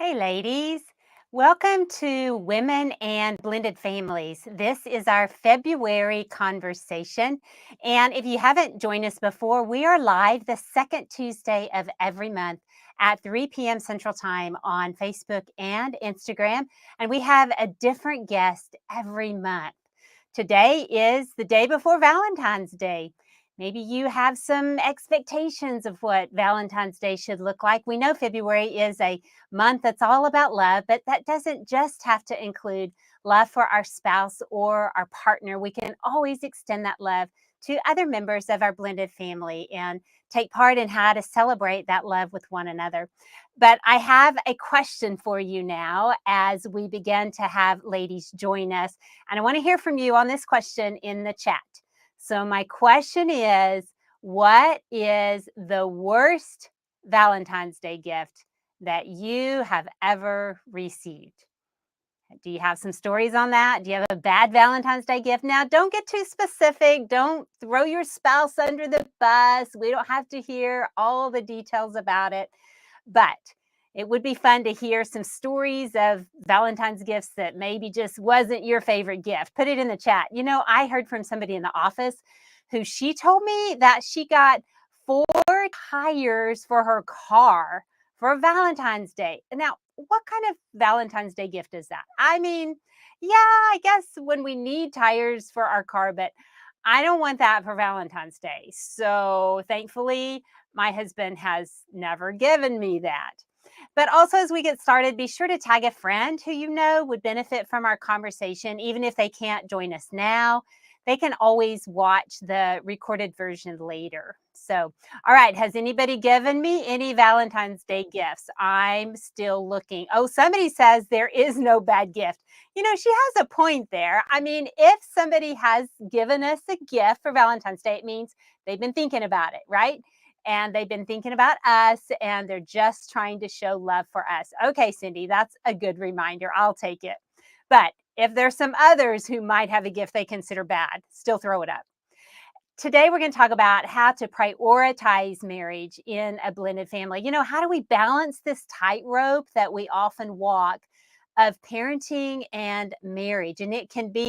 Hey, ladies. Welcome to Women and Blended Families. This is our February conversation. And if you haven't joined us before, we are live the second Tuesday of every month at 3 p.m. Central Time on Facebook and Instagram. And we have a different guest every month. Today is the day before Valentine's Day. Maybe you have some expectations of what Valentine's Day should look like. We know February is a month that's all about love, but that doesn't just have to include love for our spouse or our partner. We can always extend that love to other members of our blended family and take part in how to celebrate that love with one another. But I have a question for you now as we begin to have ladies join us. And I want to hear from you on this question in the chat. So my question is, what is the worst Valentine's Day gift that you have ever received? Do you have some stories on that? Do you have a bad Valentine's Day gift? Now, don't get too specific. Don't throw your spouse under the bus. We don't have to hear all the details about it. But it would be fun to hear some stories of Valentine's gifts that maybe just wasn't your favorite gift. Put it in the chat. You know, I heard from somebody in the office who she told me that she got 4 tires for her car for Valentine's Day. Now, what kind of Valentine's Day gift is that? I mean, yeah, I guess when we need tires for our car, but I don't want that for Valentine's Day. So thankfully, my husband has never given me that. But also, as we get started, be sure to tag a friend who you know would benefit from our conversation. Even if they can't join us now, they can always watch the recorded version later. So, all right, has anybody given me any Valentine's Day gifts? I'm still looking. Oh, somebody says there is no bad gift. You know, she has a point there. I mean, if somebody has given us a gift for Valentine's Day, it means they've been thinking about it, right? And they've been thinking about us, and they're just trying to show love for us. Okay, Cindy, that's a good reminder. I'll take it. But if there's some others who might have a gift they consider bad, still throw it up. Today, we're going to talk about how to prioritize marriage in a blended family. You know, how do we balance this tightrope that we often walk of parenting and marriage? And it can be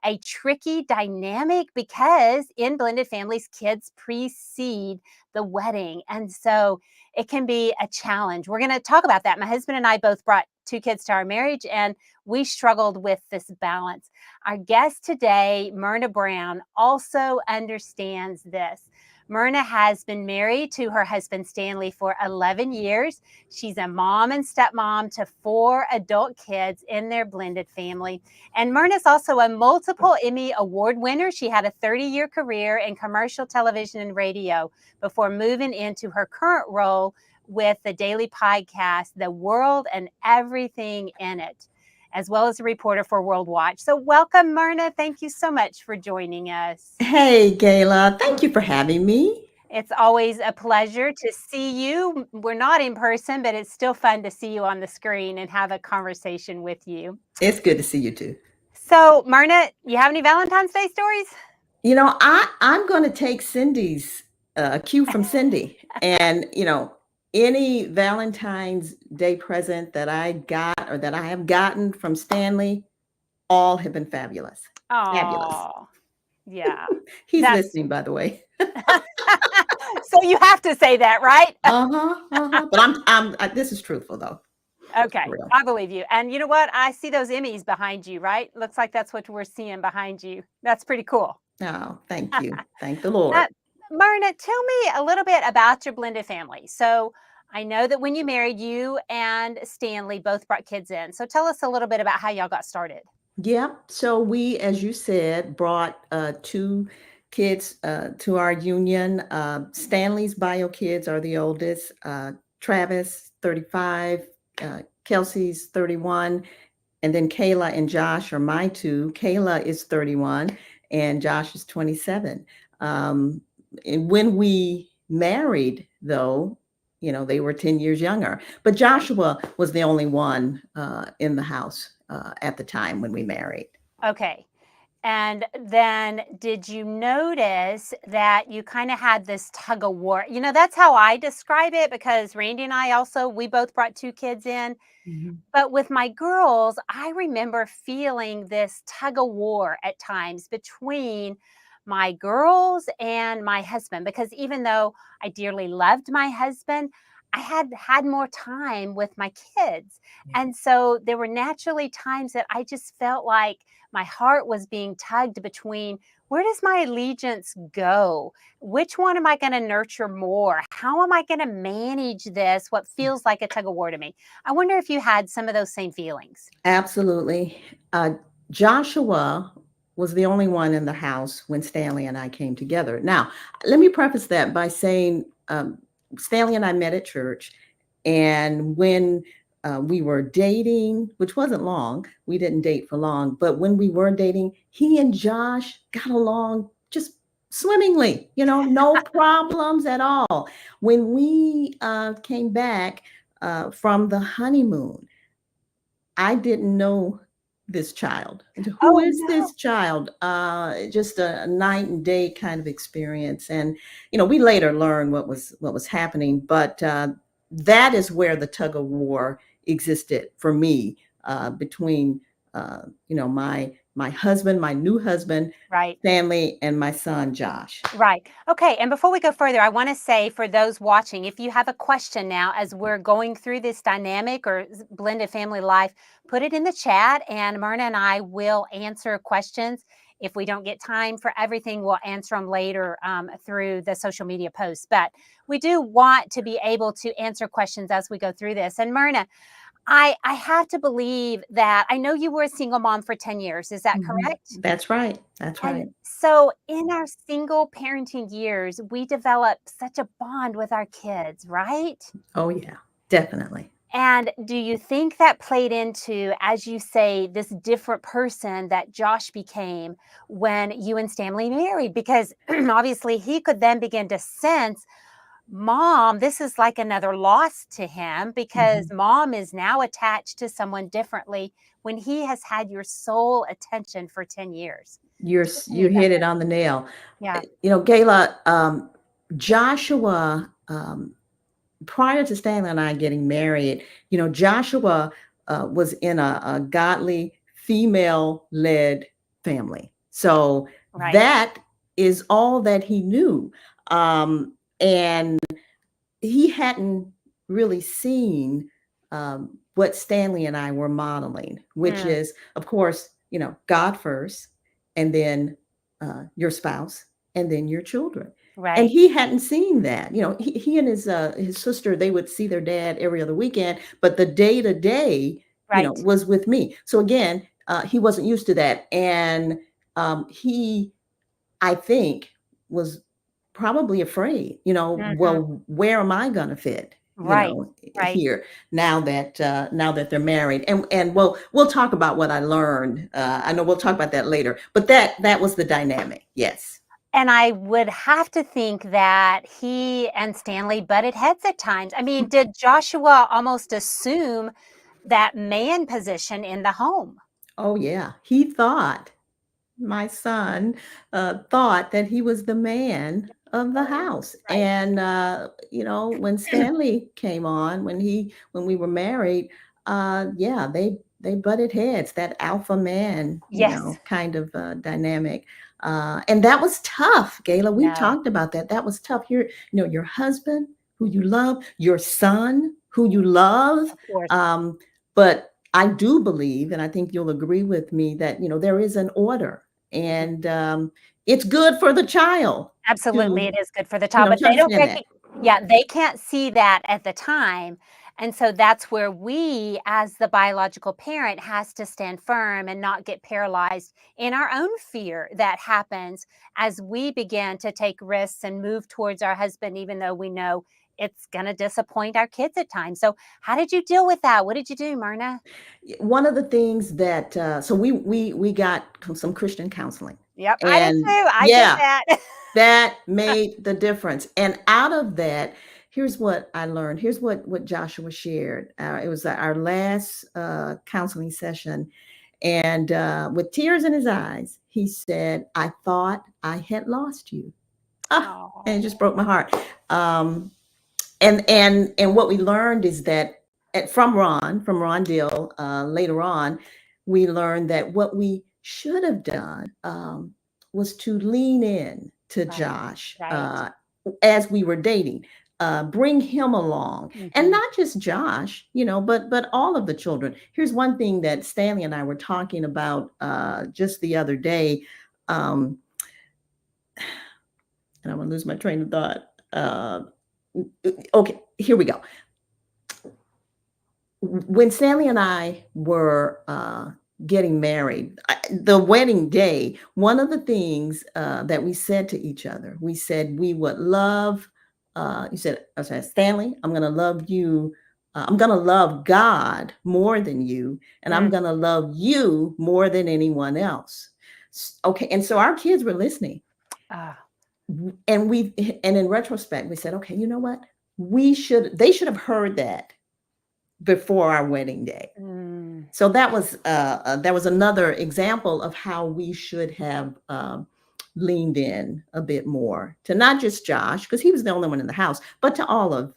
a tricky dynamic because in blended families, kids precede the wedding. And so it can be a challenge. We're going to talk about that. My husband and I both brought 2 kids to our marriage, and we struggled with this balance. Our guest today, Myrna Brown, also understands this. Myrna has been married to her husband Stanley for 11 years. She's a mom and stepmom to 4 adult kids in their blended family. And Myrna's also a multiple Emmy Award winner. She had a 30-year career in commercial television and radio before moving into her current role with the daily podcast, The World and Everything in It, as well as a reporter for World Watch. So welcome, Myrna. Thank you so much for joining us. Hey, Gayla. Thank you for having me. It's always a pleasure to see you. We're not in person, but it's still fun to see you on the screen and have a conversation with you. It's good to see you too. So, Myrna, you have any Valentine's Day stories? I'm going to take Cindy's cue from Cindy, and any Valentine's Day present that I got or that I have gotten from Stanley, all have been fabulous. Fabulous. Oh, yeah. He's That's listening, by the way. so you have to say that, right? But this is truthful though. Okay, For real. I believe you. And you know what? I see those Emmys behind you, right? Looks like that's what we're seeing behind you. That's pretty cool. Oh, thank you. Thank the Lord. Uh, Myrna, tell me a little bit about your blended family. So I know that when you married, you and Stanley both brought kids in. So tell us a little bit about how y'all got started. Yeah. So we, as you said, brought two kids to our union. Stanley's bio kids are the oldest. Travis, 35. Kelsey's 31. And then Kayla and Josh are my two. Kayla is 31 and Josh is 27. And when we married, though, they were 10 years younger. But Joshua was the only one in the house at the time when we married. Okay. And then did you notice that you kind of had this tug of war? That's how I describe it because Randy and I also, we both brought 2 kids in. Mhm. But with my girls, I remember feeling this tug of war at times between my girls and my husband, because even though I dearly loved my husband, I had more time with my kids. Yeah. And so there were naturally times that I just felt like my heart was being tugged between, where does my allegiance go? Which one am I going to nurture more? How am I going to manage this? What feels like a tug of war to me? I wonder if you had some of those same feelings. Absolutely. Joshua was the only one in the house when Stanley and I came together. Now, let me preface that by saying Stanley and I met at church. And when we were dating, which wasn't long, we didn't date for long, but when we were dating, he and Josh got along just swimmingly, no problems at all. When we came back from the honeymoon, I didn't know this child. Who Oh, is no. this child? Just a night and day kind of experience. And we later learned what was happening, but that is where the tug of war existed for me between my husband, my new husband, Right. Stanley, and my son Josh. Right. Okay. And before we go further, I want to say for those watching, if you have a question now as we're going through this dynamic or blended family life, put it in the chat and Myrna and I will answer questions. If we don't get time for everything, we'll answer them later through the social media posts. But we do want to be able to answer questions as we go through this. And Myrna, I have to believe that I know you were a single mom for 10 years. Is that Mhm. correct? That's right. That's And right. so in our single parenting years, we develop such a bond with our kids, right? Oh, yeah, definitely. And do you think that played into, as you say, this different person that Josh became when you and Stanley married? Because obviously he could then begin to sense, mom, this is like another loss to him because Mhm. mom is now attached to someone differently when he has had your sole attention for 10 years. You're Talk to me you about hit it that. on the nail. Yeah, Gayla, Joshua, prior to Stanley and I getting married, Joshua was in a godly female-led family. So right. that is all that he knew. And he hadn't really seen what Stanley and I were modeling, which Mm, is, of course, God first, and then your spouse, and then your children. And Right. he hadn't seen that. He and his sister, they would see their dad every other weekend, but the day to day, Right. was with me. So again, he wasn't used to that, and he, I think, was probably afraid. Mhm. Well, where am I going to fit? Right. Right. Here, now that they're married, and we'll talk about what I learned. I know we'll talk about that later, but that was the dynamic. Yes. And I would have to think that he and Stanley butted heads at times. I mean, did Joshua almost assume that man position in the home? Oh yeah, he thought my son thought that he was the man of the Oh, house. right. And when Stanley came on, when we were married, yeah, they butted heads. That alpha man, Yes. kind of dynamic. And that was tough, Gayla. We Yeah, talked about that. That was tough. Your husband, who you love, your son, who you love. of course. Um, but I do believe, and I think you'll agree with me, that there is an order, Mhm. and it's good for the child Absolutely, to it is good for the child, but to they don't understand that. yeah, they can't see that at the time, and so that's where we, as the biological parent, has to stand firm and not get paralyzed in our own fear that happens as we begin to take risks and move towards our husband, even though we know it's gonna disappoint our kids at times. So, how did you deal with that? What did you do, Myrna? One of the things that so we got some Christian counseling, Yep, I did and too. I did yeah, that. that made the difference. And out of that, here's what I learned. Here's what Joshua shared. It was our last counseling session, and with tears in his eyes, he said, "I thought I had lost you." And it just Oh, broke my heart. Um, and what we learned is that from Ron Dill, later on, we learned that what we should have done, was to lean in to right, Josh, right. as we were dating, bring him along, and Mhm. not just Josh, but all of the children. Here's one thing that Stanley and I were talking about just the other day. Um, and I'm gonna lose my train of thought. Okay, here we go. When Stanley and I were getting married, the wedding day, one of the things that we said to each other, we said we would love. You said, I said, Stanley, I'm going to love you. I'm going to love God more than you, and I'm Mm. going to love you more than anyone else. Okay, and so our kids were listening, Ah, and in retrospect, we said, okay, you know what? They should have heard that before our wedding day. mm. So that was another example of how we should have leaned in a bit more to not just Josh, because he was the only one in the house, but to all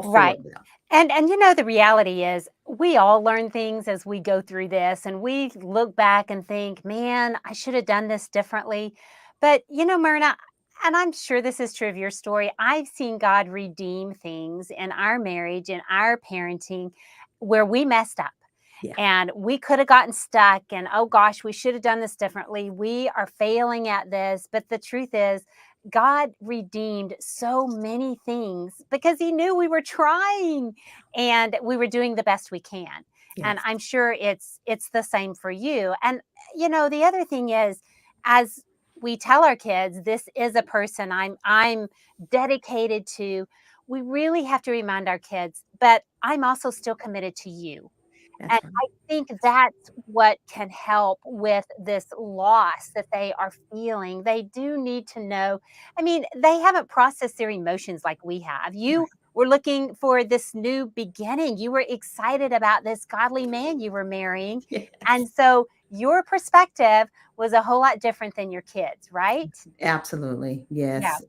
four Right. of them. And the reality is we all learn things as we go through this and we look back and think, "Man, I should have done this differently." But, Myrna, and I'm sure this is true of your story, I've seen God redeem things in our marriage, in our parenting where we messed up. Yeah, And we could have gotten stuck and, oh gosh, we should have done this differently. We are failing at this. But the truth is, God redeemed so many things because he knew we were trying and we were doing the best we can. And yes, I'm sure it's the same for you. And the other thing is, as we tell our kids this is a person I'm dedicated to, we really have to remind our kids, but I'm also still committed to you. And that's right. I think that's what can help with this loss that they are feeling. They do need to know. I mean, they haven't processed their emotions like we have. You Right. were looking for this new beginning. You were excited about this godly man you were marrying. Yes, And so your perspective was a whole lot different than your kids, right? absolutely. Yeah. Yes.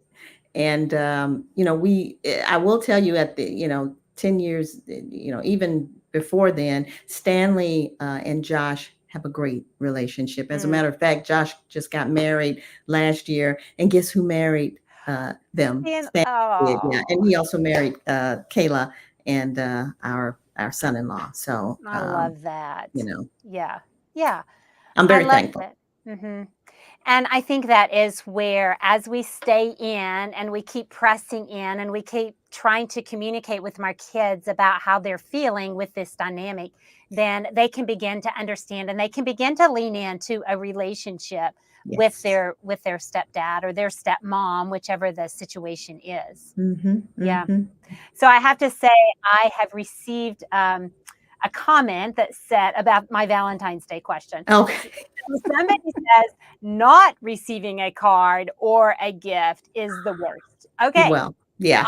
And I will tell you, at the 10 years, even before then, Stanley and Josh have a great relationship. As a Mm. matter of fact, Josh just got married last year, and guess who married them? And Stanley did, yeah, oh, and he also married Kayla, and our son-in-law. So I love that. you know Yeah. Yeah. I'm I very love thankful. it. Mhm. And I think that is where, as we stay in and we keep pressing in and we keep trying to communicate with our kids about how they're feeling with this dynamic, then they can begin to understand and they can begin to lean into a relationship Yes. with their stepdad or their stepmom, whichever the situation is. Mm-hmm. Yeah. Mm-hmm. So I have to say, I have received a comment that said about my Valentine's Day question. Okay. Somebody says not receiving a card or a gift is the worst. Okay, Well, yeah,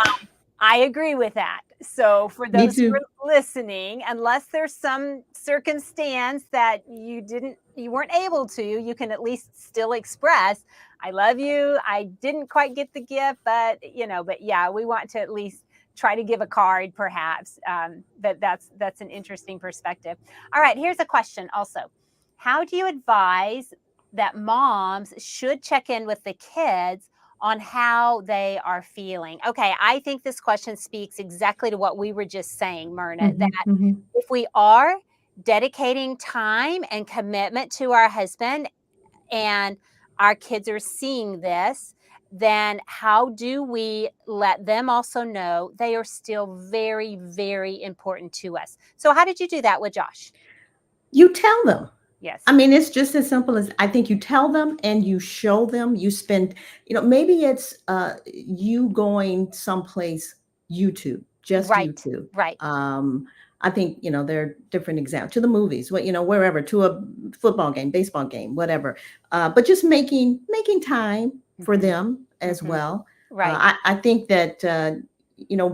I agree with that. So for me those who too. are listening, unless there's some circumstance that you weren't able to, you can at least still express, I love you. I didn't quite get the gift, but but yeah, we want to at least try to give a card, perhaps. That's an interesting perspective. All right, here's a question also. How do you advise that moms should check in with the kids on how they are feeling? Okay, I think this question speaks exactly to what we were just saying, Myrna, Mm-hmm. that Mm-hmm. if we are dedicating time and commitment to our husband and our kids are seeing this, then how do we let them also know they are still very, very important to us? So, how did you do that with Josh? You tell them. I Yes. mean, it's just as simple as I think you tell them and you show them. You spend, maybe it's you going someplace, YouTube, just Right. YouTube. Right. I think, there are different examples to the movies, wherever, to a football game, baseball game, whatever. But just making time for Hmm. them as Hmm. well. Right. I think that,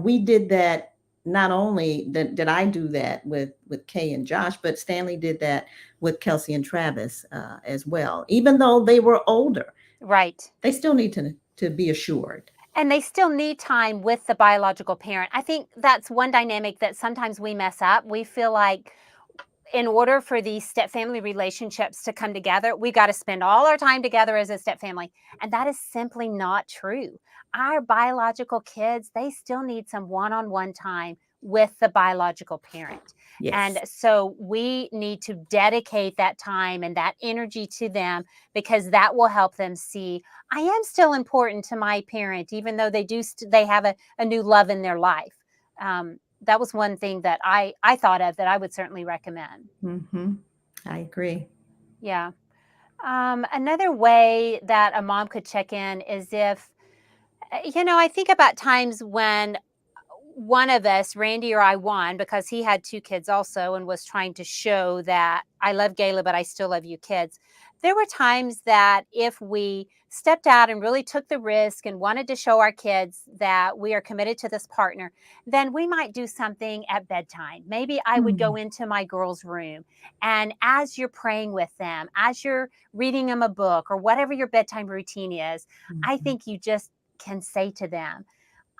we did that. Not only did I do that with Kay and Josh, but Stanley did that with Kelsey and Travis as well. Even though they were older, Right. they still need to be assured. And they still need time with the biological parent. I think that's one dynamic that sometimes we mess up. We feel like in order for these step family relationships to come together, we got to spend all our time together as a step family. And that is simply not true. Our biological kids, they still need some one on one time with the biological parent. And Yes. so we need to dedicate that time and that energy to them because that will help them see I am still important to my parent, even though they have a new love in their life. That was one thing that I thought of that I would certainly recommend. Hmm. I agree. Yeah. Another way that a mom could check in is if, I think about times when one of us, Randy or I, won because he had two kids also and was trying to show that I love Gayla, but I still love you kids. There were times that if we stepped out and really took the risk and wanted to show our kids that we are committed to this partner, then we might do something at bedtime. Maybe I would go Mm-hmm. into my girls' room. And as you're praying with them, as you're reading them a book or whatever your bedtime routine is, I think you just can say to them,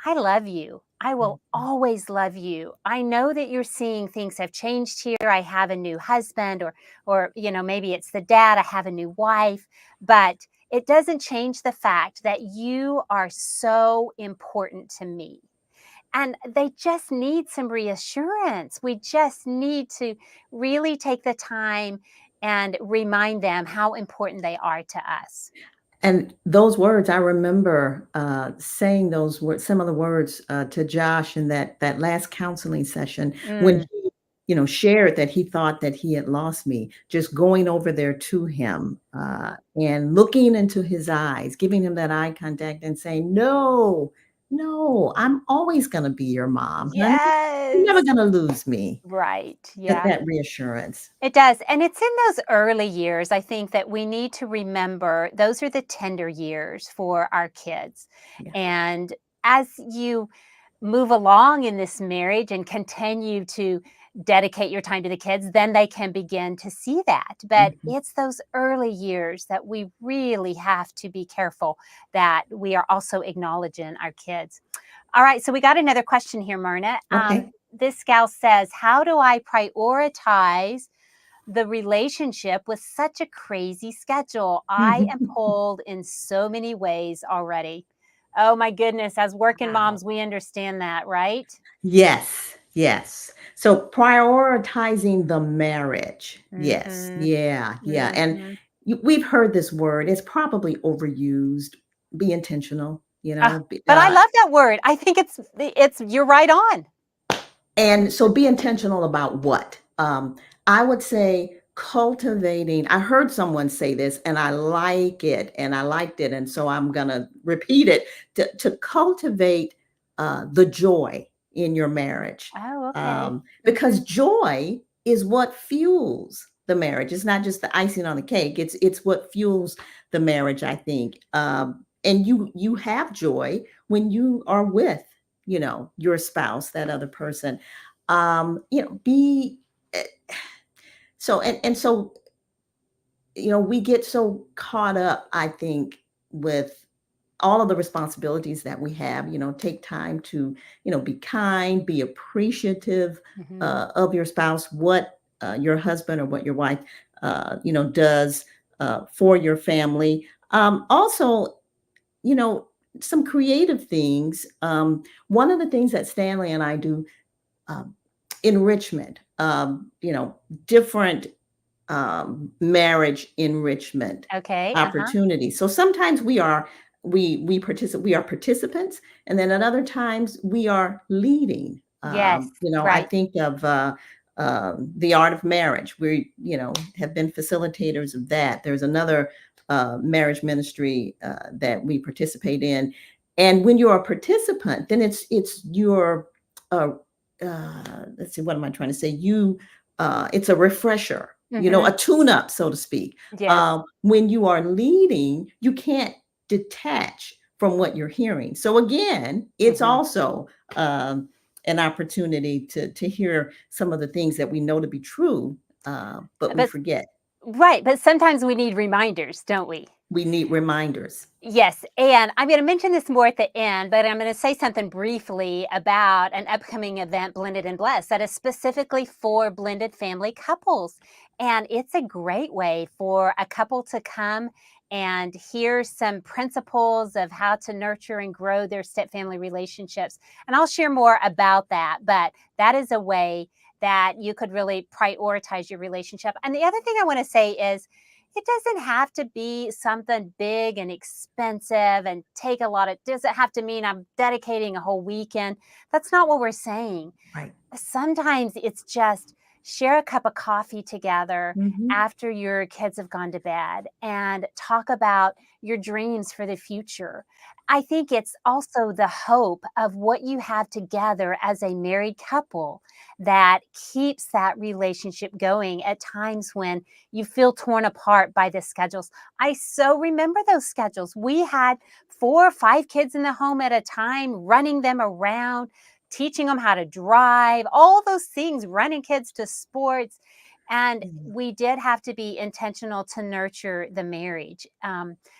I love you. I will always love you. I know that you're seeing things have changed here. I have a new husband or maybe it's the dad, I have a new wife, but it doesn't change the fact that you are so important to me. And they just need some reassurance. We just need to really take the time and remind them how important they are to us. And those words, I remember saying those words, similar words to Josh in that last counseling session when Mm, he, shared that he thought that he had lost me. Just going over there to him and looking into his eyes, giving him that eye contact, and saying, "No, no, I'm always going to be your mom, honey. You're never yes. going to lose me." Right. That, Yeah. that reassurance. It does. And it's in those early years, I think, that we need to remember those are the tender years for our kids. Yeah. And as you move along in this marriage and continue to dedicate your time to the kids, then they can begin to see that. But Mhm. it's those early years that we really have to be careful that we are also acknowledging our kids. All right, so we got another question here, Myrna. Okay. This gal says, how do I prioritize the relationship with such a crazy schedule? I am pulled in so many ways already. Oh my goodness, as working Wow. moms, we understand that, right? Yes, yes. So prioritizing the marriage. Yes. Mhm. Yeah, yeah. And Mhm. we've heard this word. It's probably overused. Be intentional, Uh, but I love that word. I think it's you're right on. and so be intentional about what? I would say cultivating. I heard someone say this and I like it and I liked it. And so I'm going to repeat it to cultivate the joy in your marriage. Oh, okay. Because Mhm. joy is what fuels the marriage. It's not just the icing on the cake. It's what fuels the marriage, I think. And you have joy when you are with your spouse, that other person. Be eh, so and so we get so caught up, I think, with all of the responsibilities that we have. Take time to be kind, be appreciative Mhm. of your spouse, what your husband or what your wife does for your family. Also, you know some creative things. One of the things that Stanley and I do, um, enrichment, different marriage enrichment Okay. Uh-huh. opportunities. So sometimes we participate, we are participants, and then at other times we are leading. Yes. I Right. think of the art of marriage. We have been facilitators of that. There's another marriage ministry that we participate in, and when you're a participant, then it's your uh, let's see, what am I trying to say? It's a refresher, a Mhm. tune up, so to speak. Yes. When you are leading, you can't detach from what you're hearing. So again, it's Mhm. also an opportunity to hear some of the things that we know to be true, but we But forget. right, but sometimes we need reminders, don't we? We need reminders. Yes, and I'm going to mention this more at the end, but I'm going to say something briefly about an upcoming event, Blended and Blessed, that is specifically for blended family couples. And it's a great way for a couple to come and hear some principles of how to nurture and grow their stepfamily relationships. And I'll share more about that, but that is a way that you could really prioritize your relationship. And the other thing I want to say is, it doesn't have to be something big and expensive and take a lot of, doesn't have to mean I'm dedicating a whole weekend. That's not what we're saying. Right. Sometimes it's just share a cup of coffee together Hmm. after your kids have gone to bed and talk about your dreams for the future. I think it's also the hope of what you have together as a married couple that keeps that relationship going at times when you feel torn apart by the schedules. I so remember those schedules. We had 4 or 5 kids in the home at a time, running them around, teaching them how to drive, all those things, running kids to sports. And we did have to be intentional to nurture the marriage.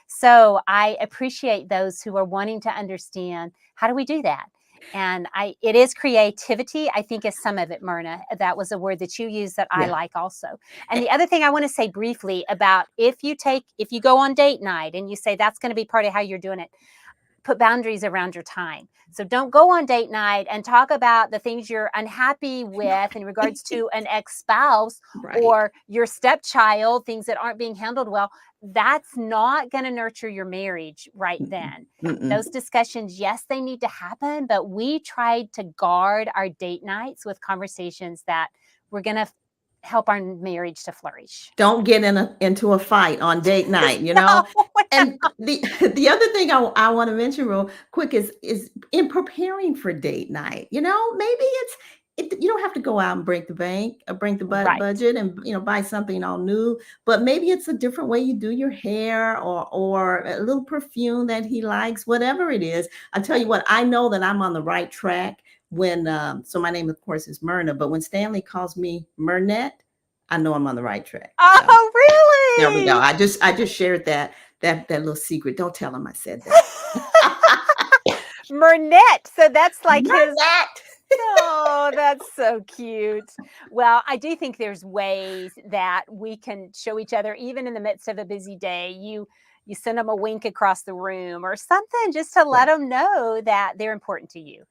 So I appreciate those who are wanting to understand, how do we do that? And it is creativity, I think, is some of it, Myrna. That was a word that you used that I Yeah. like also. And the other thing I want to say briefly about, if you go on date night and you say that's going to be part of how you're doing it, put boundaries around your time. So don't go on date night and talk about the things you're unhappy with in regards to an ex-spouse Right. or your stepchild, things that aren't being handled well. That's not going to nurture your marriage right Mm-mm. then. Mm-mm. Those discussions, yes, they need to happen, but we tried to guard our date nights with conversations that were going to help our marriage to flourish. Don't get into a fight on date night, No. And the the other thing I want to mention real quick is in preparing for date night. Maybe you don't have to go out and break the bank, break the Right. budget, and buy something all new. But maybe it's a different way you do your hair, or a little perfume that he likes, whatever it is. I tell you what, I know that I'm on the right track when. So my name, of course, is Myrna, but when Stanley calls me Myrnette, I know I'm on the right track. So Oh, there we go. really? I just shared that little secret. Don't tell him I said that. Mernette. So that's like his. Myrnette. Oh, that's so cute. Well, I do think there's ways that we can show each other, even in the midst of a busy day. You send them a wink across the room or something, just to let Yeah. them know that they're important to you.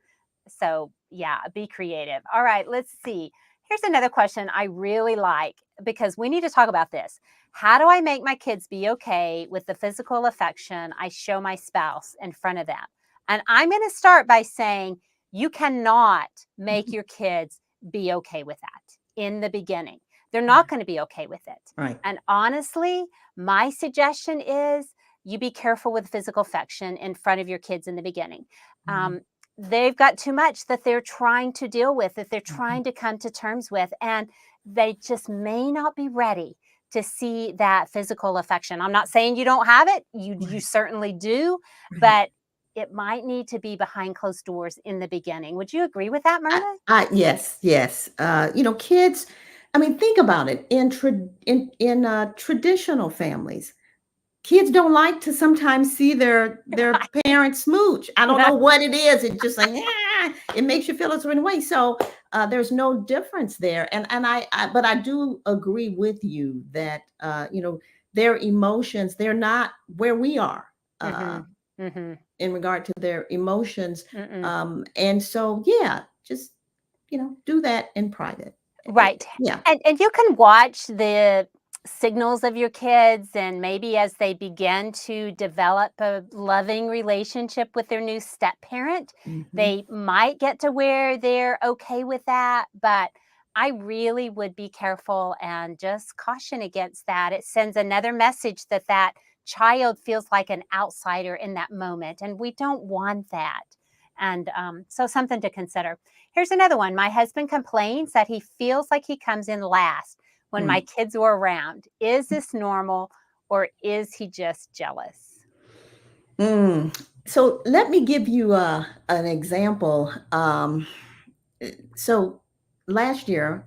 So, yeah, be creative. All right, let's see. Here's another question I really like because we need to talk about this. How do I make my kids be okay with the physical affection I show my spouse in front of them? And I'm going to start by saying you cannot make your kids be okay with that in the beginning. They're not going to be okay with it. Right. And honestly, my suggestion is you be careful with physical affection in front of your kids in the beginning. Um, they've got too much that they're trying to deal with, that they're trying to come to terms with, and they just may not be ready to see that physical affection. I'm not saying you don't have it, you certainly do, but it might need to be behind closed doors in the beginning. Would you agree with that, Myrna? Yes, yes. Kids. I mean, think about it. In traditional families, kids don't like to sometimes see their parents smooch. I don't know what it is. It's just like, it makes you feel a certain way. So there's no difference there. But I do agree with you that their emotions, they're not where we are. In regard to their emotions. And so, yeah, just, do that in private. Right. Yeah. And you can watch the signals of your kids, and maybe as they begin to develop a loving relationship with their new step parent, they might get to where they're okay with that. But I really would be careful and just caution against that. It sends another message that that child feels like an outsider in that moment, and we don't want that. And so something to consider. Here's another one. My husband complains that he feels like he comes in last when my kids were around. Is this normal, or is he just jealous? So let me give you an example. So last year,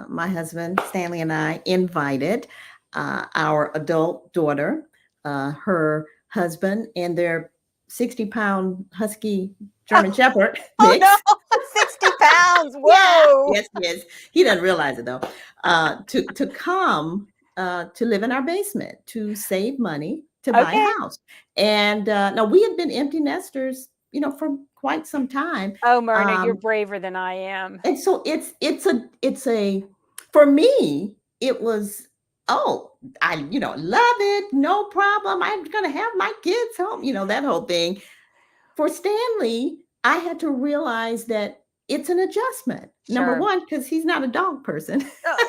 my husband Stanley and I invited our adult daughter, her husband, and their 60-pound husky German Shepherd Oh mix. no, 60 pounds. Yeah. Whoa. Yes. He doesn't realize it though. To come to live in our basement to save money to buy Okay. a house. And now we had been empty nesters, for quite some time. Oh, Myrna, you're Um, braver than I am. and so it's a for me, it was, oh, I love it, no problem. I'm gonna have my kids home, that whole thing. For Stanley, I had to realize that it's an adjustment. Number Sure. one, because he's not a dog person.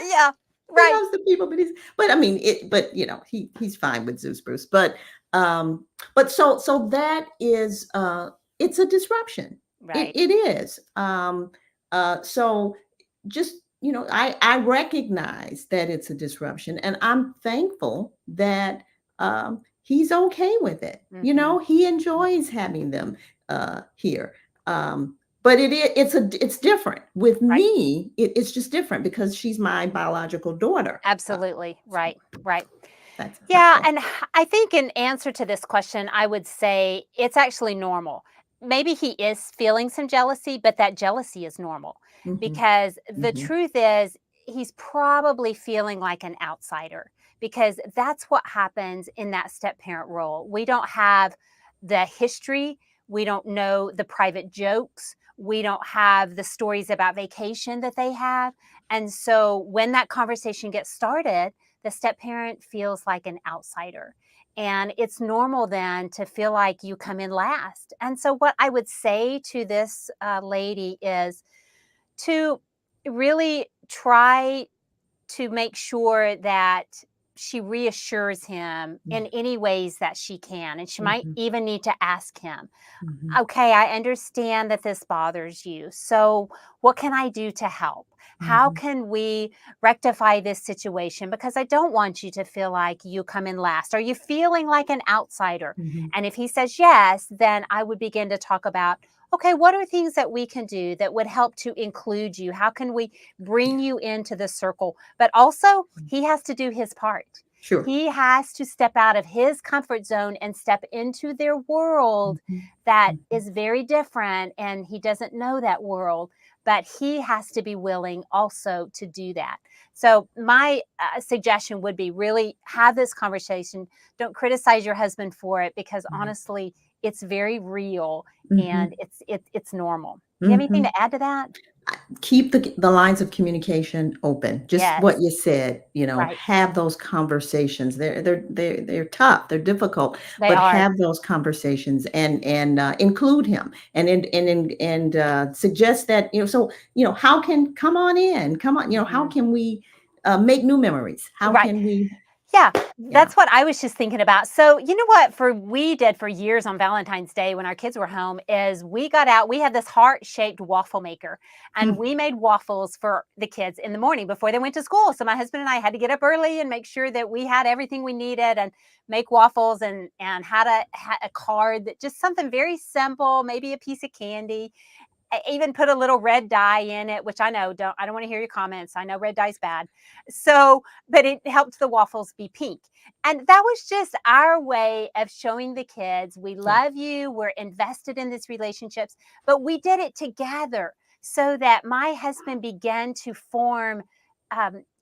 Yeah, He right. loves the people, but I mean it, but he's fine with Zeus Bruce. So that is it's a disruption. It Right. it is. So just I recognize that it's a disruption, and I'm thankful that he's okay with it. He enjoys having them here. But it's different with Right. me. It's just different because she's my biological daughter. Absolutely. So Right. Right. that's Yeah, all. and I think in answer to this question, I would say it's actually normal. Maybe he is feeling some jealousy, but that jealousy is normal Hmm. because the Hmm. truth is he's probably feeling like an outsider because that's what happens in that step parent role. We don't have the history, we don't know the private jokes, we don't have the stories about vacation that they have. And so when that conversation gets started, the step parent feels like an outsider. And it's normal then to feel like you come in last. And so, what I would say to this lady is to really try to make sure that she reassures him Yeah. in any ways that she can. And she might Hmm. even need to ask him, Hmm. okay, I understand that this bothers you. So, what can I do to help? How Hmm. can we rectify this situation? Because I don't want you to feel like you come in last. Are you feeling like an outsider? Hmm. And if he says yes, then I would begin to talk about, okay, what are things that we can do that would help to include you? How can we bring you into the circle? But also, he has to do his part. Sure. He has to step out of his comfort zone and step into their world Hmm. that Hmm. is very different, and he doesn't know that world, but he has to be willing also to do that. So my suggestion would be really have this conversation. Don't criticize your husband for it because honestly it's very real Hmm. and it's normal. Do you have anything Hmm. to add to that? keep the lines of communication open. Just what Yes, you said, right. have those conversations. They're tough, they're difficult, They but are. have those conversations and include him and suggest that so how can come on in, come on, how Mhm. can we make new memories? How Right. can we? Yeah, Yeah. that's what I was just thinking about. So, you know what we did for years on Valentine's Day when our kids were home is we got out, we had this heart-shaped waffle maker, and Hmm. we made waffles for the kids in the morning before they went to school. So my husband and I had to get up early and make sure that we had everything we needed and make waffles and had a card that just something very simple, maybe a piece of candy. I even put a little red dye in it, which I don't want to hear your comments. I know red dye's bad. So, but it helped the waffles be pink. And that was just our way of showing the kids we Yeah. love you, we're invested in these relationships, but we did it together so that my husband began to form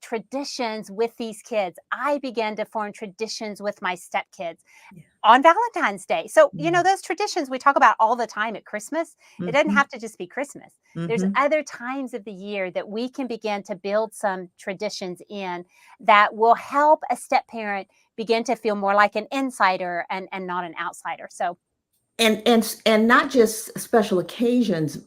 traditions with these kids. I began to form traditions with my stepkids Yeah. on Valentine's Day. So, Yeah. those traditions we talk about all the time at Christmas, it doesn't Hmm. have to just be Christmas. There's Hmm. other times of the year that we can begin to build some traditions in that will help a step parent begin to feel more like an insider and not an outsider. So, And not just special occasions,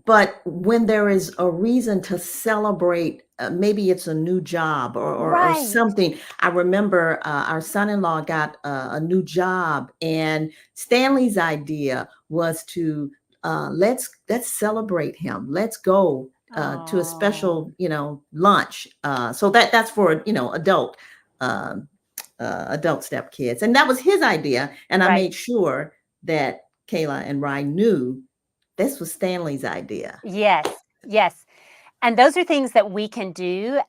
but when there is a reason to celebrate, maybe it's a new job or right. something. I remember our son-in-law got a new job, and Stanley's idea was to let's celebrate him. Let's go to a Oh, special lunch. So that's for um adult step kids, and that was his idea. And I right. made sure that Kayla and Ryan knew this was Stanley's idea. Yes. Yes. And those are things that we can do,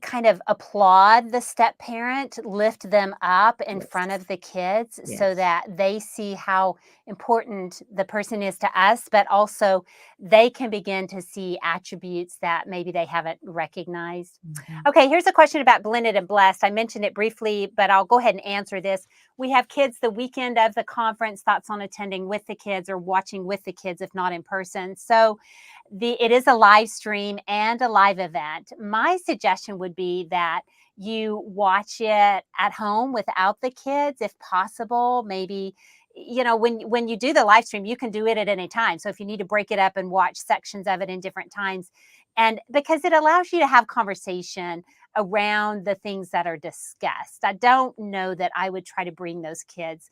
kind of applaud the step parent, lift them up in Yes, front of the kids so yes. that they see how important the person is to us, but also they can begin to see attributes that maybe they haven't recognized. Mhm. Okay, here's a question about blended and blessed. I mentioned it briefly, but I'll go ahead and answer this. We have kids the weekend of the conference, thoughts on attending with the kids or watching with the kids if not in person. So, it is a live stream and a live event. My suggestion would be that you watch it at home without the kids if possible. Maybe when you do the live stream, you can do it at any time. So if you need to break it up and watch sections of it in different times, and because it allows you to have conversation around the things that are discussed. I don't know that I would try to bring those kids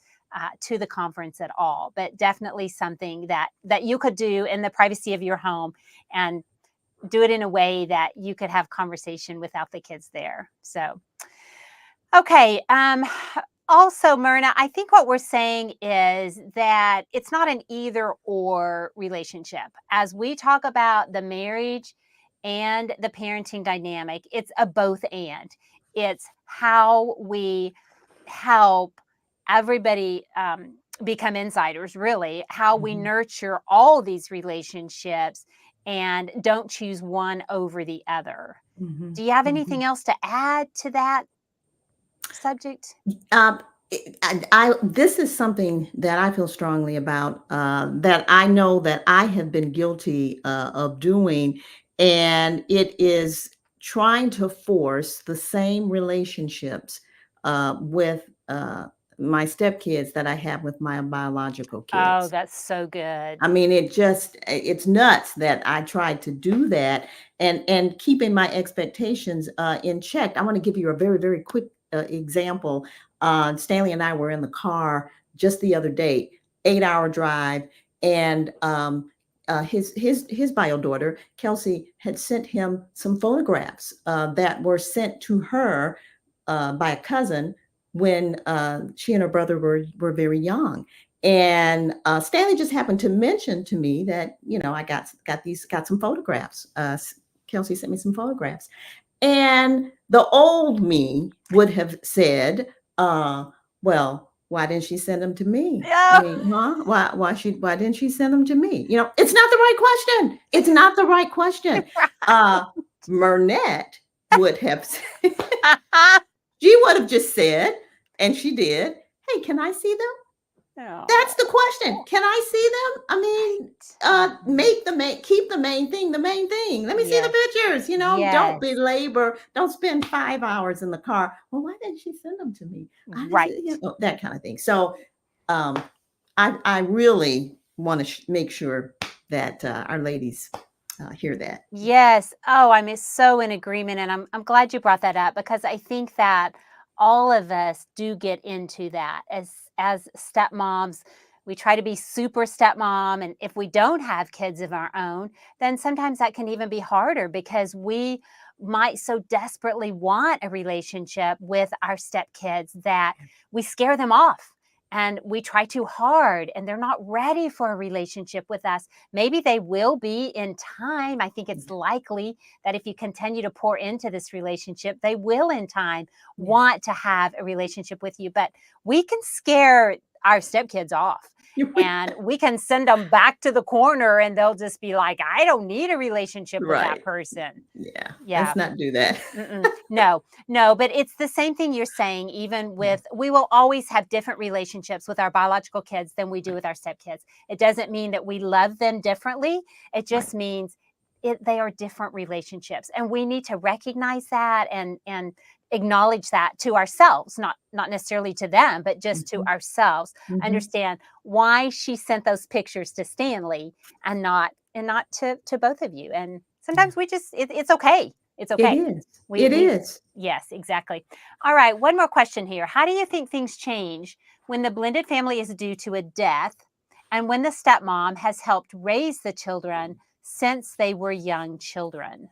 to the conference at all, but definitely something that you could do in the privacy of your home and do it in a way that you could have conversation without the kids there. So, okay. Also, Myrna, I think what we're saying is that it's not an either or relationship. As we talk about the marriage and the parenting dynamic, it's a both and. It's how we help everybody become insiders, really, how we Mhm. nurture all these relationships and don't choose one over the other. Mhm. Do you have anything Mhm. else to add to that subject? Um, and this is something that I feel strongly about, that I know that I have been guilty of doing, and it is trying to force the same relationships with my stepkids that I have with my biological Oh, kids. that's so good. I mean, it's nuts that I tried to do that and keeping my expectations in check. I want to give you a very, very quick example. Stanley and I were in the car just the other day, 8-hour drive, and his bio daughter Kelsey had sent him some photographs that were sent to her by a cousin when she and her brother were very young. And Stanley just happened to mention to me that I got some photographs. Kelsey sent me some photographs, and the old me would have said, "Well, why didn't she send them to me? I Yeah. mean, huh? Why didn't she send them to me? It's not the right question. It's not the right question." Uh, Murnette would have she would have just said, and she did, "Hey, can I see them?" That's the Oh, question. Can I see them? I mean, right. Mhm. keep the main thing the main thing. Let me see Yes. the pictures. Don't Yes. belabor. Don't spend 5 hours in the car. Well, why didn't she send them to me? I just, Right. that kind of thing. So, um, I really want to make sure that our ladies hear that. Yes. Oh, I'm so in agreement, and I'm glad you brought that up because I think that all of us do get into that as stepmoms. We try to be super stepmom, and if we don't have kids of our own, then sometimes that can even be harder because we might so desperately want a relationship with our stepkids that we scare them off and we try too hard and they're not ready for a relationship with us. Maybe they will be in time. I think it's likely that if you continue to pour into this relationship, they will in time Yeah. want to have a relationship with you. But we can scare our stepkids off and we can send them back to the corner and they'll just be like, I don't need a relationship with that Right. person. Yeah. Yeah. Let's not do that. No, no, but it's the same thing you're saying, even Yeah. with, we will always have different relationships with our biological kids than we do Right. with our stepkids. It doesn't mean that we love them differently. It Right. just means they are different relationships. And we need to recognize that and acknowledge that to ourselves, not necessarily to them, but just to Mhm. ourselves. Mhm. Understand why she sent those pictures to Stanley and not to both of you. And Yeah. sometimes it's okay. It's It okay. is. We It we is. Yes, exactly. All right, one more question here. How do you think things change when the blended family is due to a death and when the stepmom has helped raise the children since they were young children?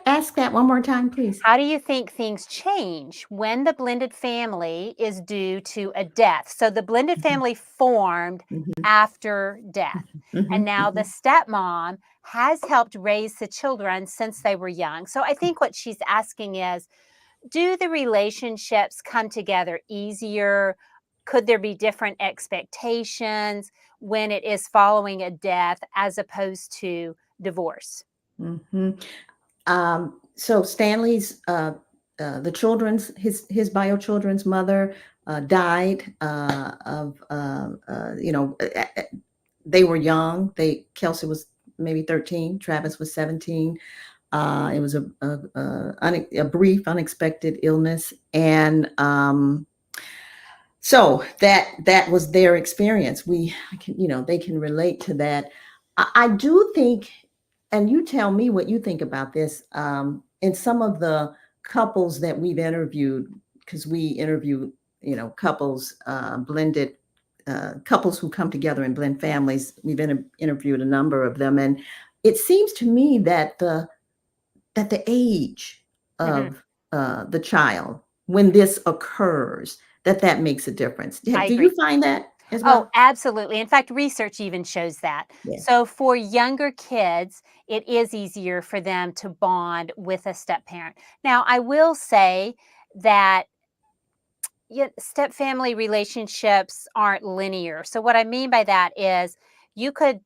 Ask that one more time, please. How do you think things change when the blended family is due to a death? So the blended Mhm. family formed Mhm. after death. And Mhm. now the Mhm. stepmom has helped raise the children since they were young. So I think what she's asking is, do the relationships come together easier? Could there be different expectations when it is following a death as opposed to divorce? Mhm. So Stanley's the children's his bio children's mother died of they were young. Kelsey was maybe 13, Travis was 17. It was a brief unexpected illness, and so that was their experience. They can relate to that. I do think, and you tell me what you think about this. In some of the couples that we've interviewed, because we interview, couples, blended couples who come together and blend families. We've interviewed a number of them, and it seems to me that the age Mhm. of the child when this occurs, that makes a difference. I Do you agree. find that as Oh, well? absolutely. In fact, research even shows that. Yeah. So for younger kids, it is easier for them to bond with a step parent. Now, I will say that step family relationships aren't linear. So what I mean by that is you could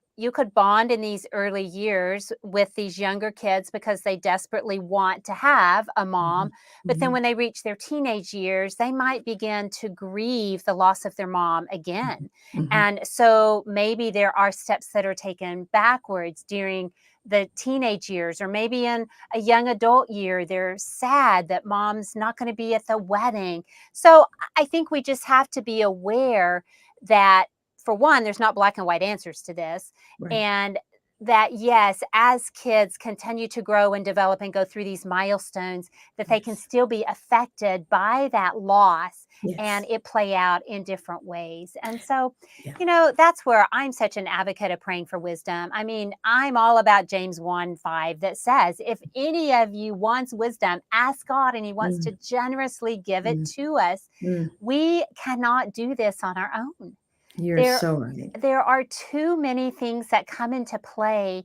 bond in these early years with these younger kids because they desperately want to have a mom, Mhm. but then Mhm. when they reach their teenage years, they might begin to grieve the loss of their mom Mhm. again. Mhm. And so maybe there are steps that are taken backwards during the teenage years, or maybe in a young adult year they're sad that mom's not going to be at the wedding. So I think we just have to be aware that, for one, there's not black and white answers to this. Right. And that, yes, as kids continue to grow and develop and go through these milestones, that they can Yes. still be affected by that loss and Yes. it play out in different ways. And so, Yeah. that's where I'm such an advocate of praying for wisdom. I mean, I'm all about James 1:5 that says, if any of you wants wisdom, ask God, and He wants Mm. to generously give it Mm. to us. Mm. We cannot do this on our own. You're There, so right. there are too many things that come into play,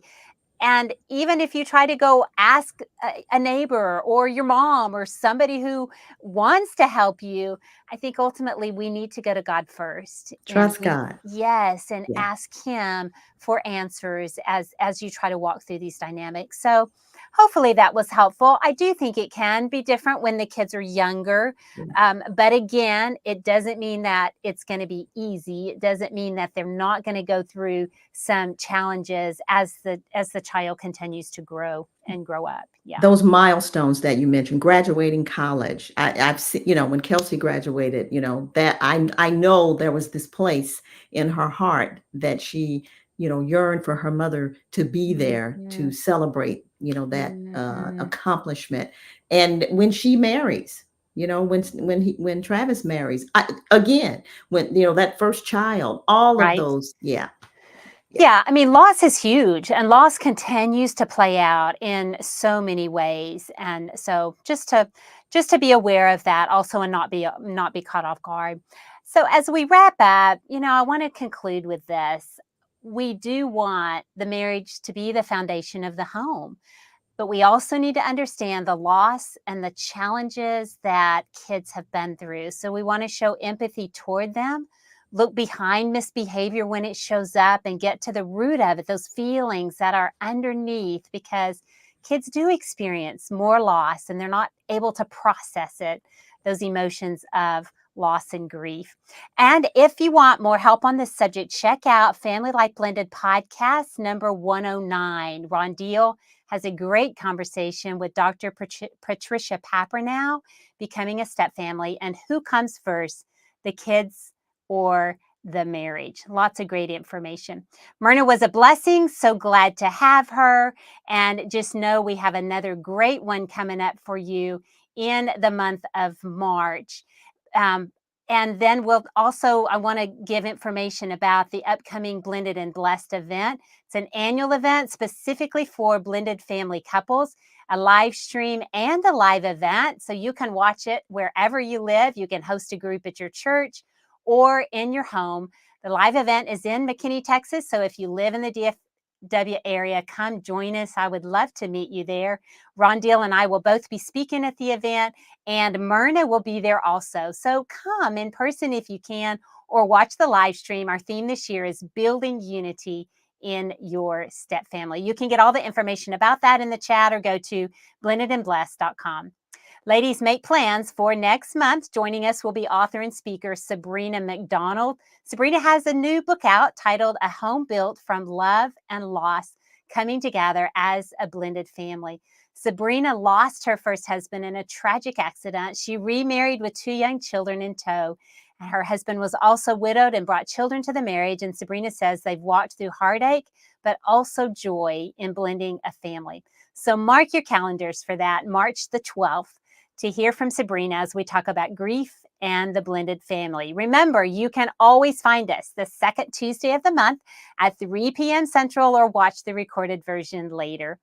and even if you try to go ask a neighbor or your mom or somebody who wants to help you, I think ultimately we need to go to God first. And Trust God. yes, and Yeah. ask Him for answers as you try to walk through these dynamics. So hopefully that was helpful. I do think it can be different when the kids are younger. But again, it doesn't mean that it's going to be easy. It doesn't mean that they're not going to go through some challenges as the child continues to grow and grow up. Yeah. Those milestones that you mentioned, graduating college. I've seen, when Kelsey graduated, that I know there was this place in her heart that she, yearned for her mother to be there to celebrate, that accomplishment. And when she marries, when Travis marries, again, when that first child, all of Right. those, yeah. Yeah, I mean, loss is huge, and loss continues to play out in so many ways. And so, just to be aware of that, also, and not be caught off guard. So, as we wrap up, I want to conclude with this: we do want the marriage to be the foundation of the home. But we also need to understand the loss and the challenges that kids have been through. So we want to show empathy toward them, look behind misbehavior when it shows up, and get to the root of it, those feelings that are underneath, because kids do experience more loss and they're not able to process it, those emotions of loss and grief. And if you want more help on this subject, check out Family Life Blended podcast number 109. Ron Deal has a great conversation with Dr. Patricia Papernow, Becoming a Step Family, and who comes first, the kids or the marriage. Lots of great information. Myrna was a blessing. So glad to have her. And just know we have another great one coming up for you in the month of March. And then I want to give information about the upcoming Blended and Blessed event. It's an annual event specifically for blended family couples, a live stream and a live event. So you can watch it wherever you live. You can host a group at your church or in your home. The live event is in McKinney, Texas. So if you live in the DFW area, come join us. I would love to meet you there. Ron Deal and I will both be speaking at the event, and Myrna will be there also. So come in person if you can, or watch the live stream. Our theme this year is building unity in your step family. You can get all the information about that in the chat, or go to blendedandblessed.com. Ladies, make plans for next month. Joining us will be author and speaker Sabrina McDonald. Sabrina has a new book out titled A Home Built from Love and Loss, Coming Together as a Blended Family. Sabrina lost her first husband in a tragic accident. She remarried with 2 young children in tow. Her husband was also widowed and brought children to the marriage. And Sabrina says they've walked through heartache, but also joy in blending a family. So mark your calendars for that, March the 12th. To hear from Sabrina as we talk about grief and the blended family. Remember, you can always find us the second Tuesday of the month at 3 p.m. Central, or watch the recorded version later.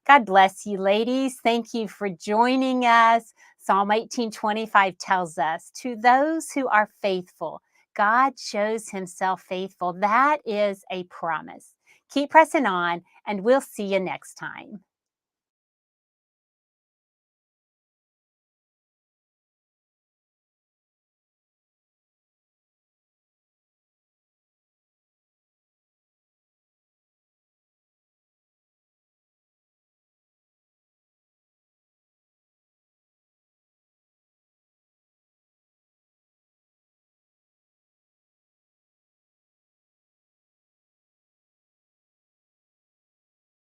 God bless you, ladies. Thank you for joining us. Psalm 18:25 tells us, to those who are faithful, God shows himself faithful. That is a promise. Keep pressing on, and we'll see you next time.